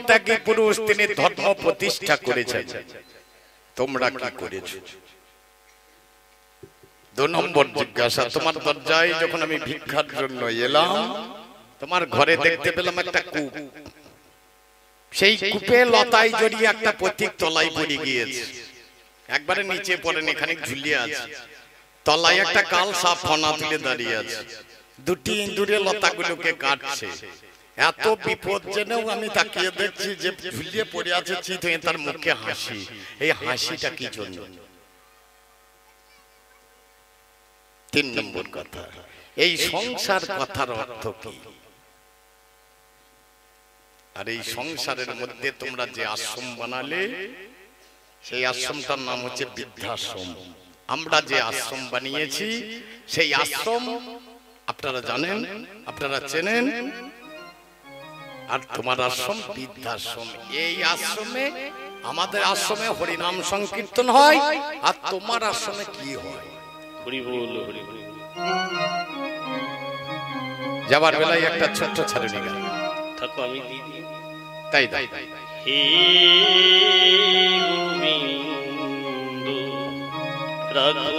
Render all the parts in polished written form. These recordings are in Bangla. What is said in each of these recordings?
ধর্মত্যাগী পুরুষ, তিনি ধর্ম প্রতিষ্ঠা করেছেন। তোমরা কি করেছো? 2 নম্বর জিজ্ঞাসা, তোমার দরজায় যখন আমি ভিক্ষার জন্য এলাম, তোমার ঘরে দেখতে পেলাম একটা কূপ। সেই কূপে লতায় জড়িয়ে একটা পথিক তলায় পড়ে গিয়েছে, একবারে নিচে পড়েনি, খানিক ঝুলিয়ে আছে। তলায় একটা কাল সাপ ফনা তুলে দাঁড়িয়ে আছে, 2টি ইঁদুরে লতাগুলোকে কাটছে। এত বিপদ জেনেও আমি তাকিয়ে দেখছি যে ঝুলিয়ে পড়ে আছে চিত হয়ে, তার মুখে হাসি। এই হাসিটা কি জন্য? 3 নম্বর কথা, এই সংসার কথার অর্থ কি? আর এই সংসারের মধ্যে তোমরা যে আশ্রম বানালে, সেই আশ্রমটার নাম হচ্ছে বৃদ্ধাশ্রম। আমরা যে আশ্রম বানিয়েছি, সেই আশ্রম আপনারা জানেন, আপনারা চেনেন। আর তোমার আশ্রম বৃদ্ধাশ্রম। এই আশ্রমে, আমাদের আশ্রমে হরিনাম সংকীর্তন হয়, আর তোমার আশ্রমে কি হয়? হরি বল, হরি বল। যাবার বেলায় একটা ছোট্ট ছাড়ুনি গান থাকো, আমি তাই তাই হে গোবিন্দ রাখো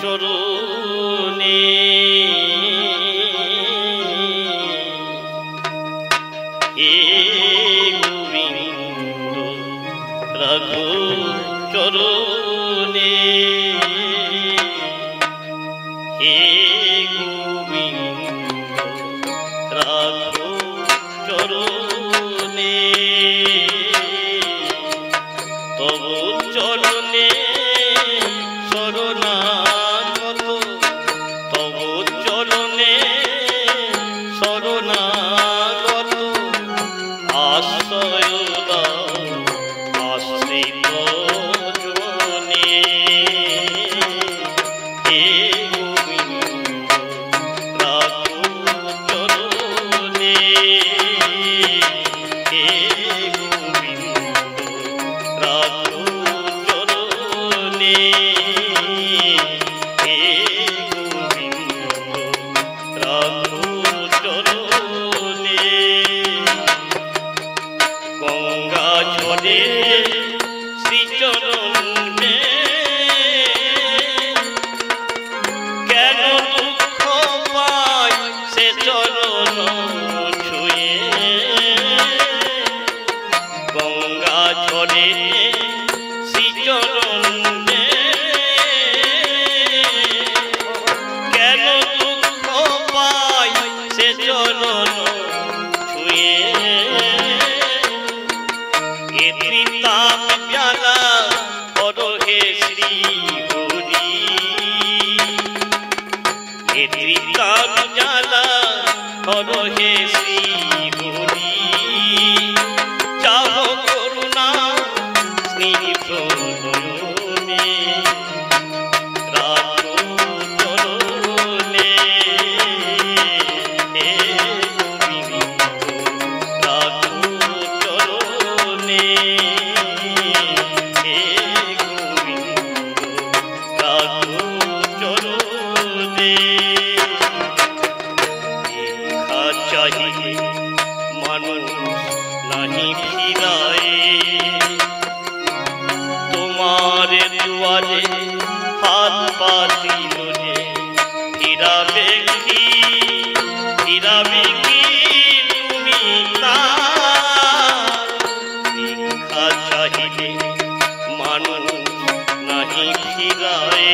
চরণে, হে গোবিন্দ রাখো চরণে, হে গোবিন্দ রাখো চরণে, তব চরণে শরণাগত, তব চরণে শরণাগত, আশ্রয় দাও আশ্রিত জনে, হে গোবিন্দ রাখো চরণে, হে গোবিন্দ রাখো চরণে, হে গোবিন্দ রাখো চরণে। গঙ্গা জলে শ্রীচরণে কেন দুঃখ পাই সে চরণ ছুঁয়ে, গঙ্গা জলে শ্রীচরণে কেন দুঃখ পাই সে চরণ ছুঁয়ে, এ ত্রিতাপ প্যালা করো হে শ্রী হরি, এ ত্রিতাপ প্যালা করো হে শ্রী হরি, চাও করুণা স্নিগ্ধ নয়নে, রাখো চরণে, হে গোবিন্দ রাখো চরণে, হে গোবিন্দ রাখো চরণে। দেখা চাহিলে মানুষ নাহি ফিরায়, তোমার দুয়ারে হাত পাতিল যে ফিরাবে কি, ফিরাবে কি তুমি তার, দেখা চাহিলে মানুষ নাহি ফিরায়,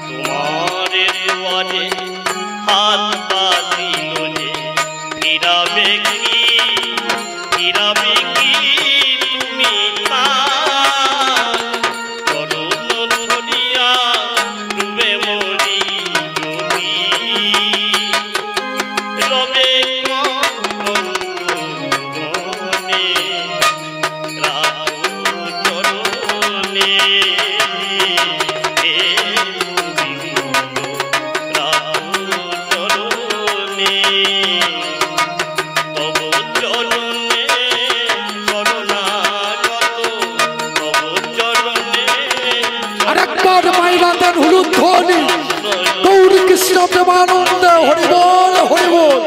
তোমার দুয়ারে হাত পাতিল যে ফিরাবে কি, ফিরাবে কি তুমি তার, চরণ ধরিয়া ডুবে মরি যদি, রবে মনে রাখো চরণে, হে গোবিন্দ রাখো চরণে, তব চরণে শরণাগত, তব চরণে আরেকবার মাইরা দেন হলুদ ধ্বনি, গৌর কৃষ্ণ প্রেমানন্দ, হরি বল হরি বল।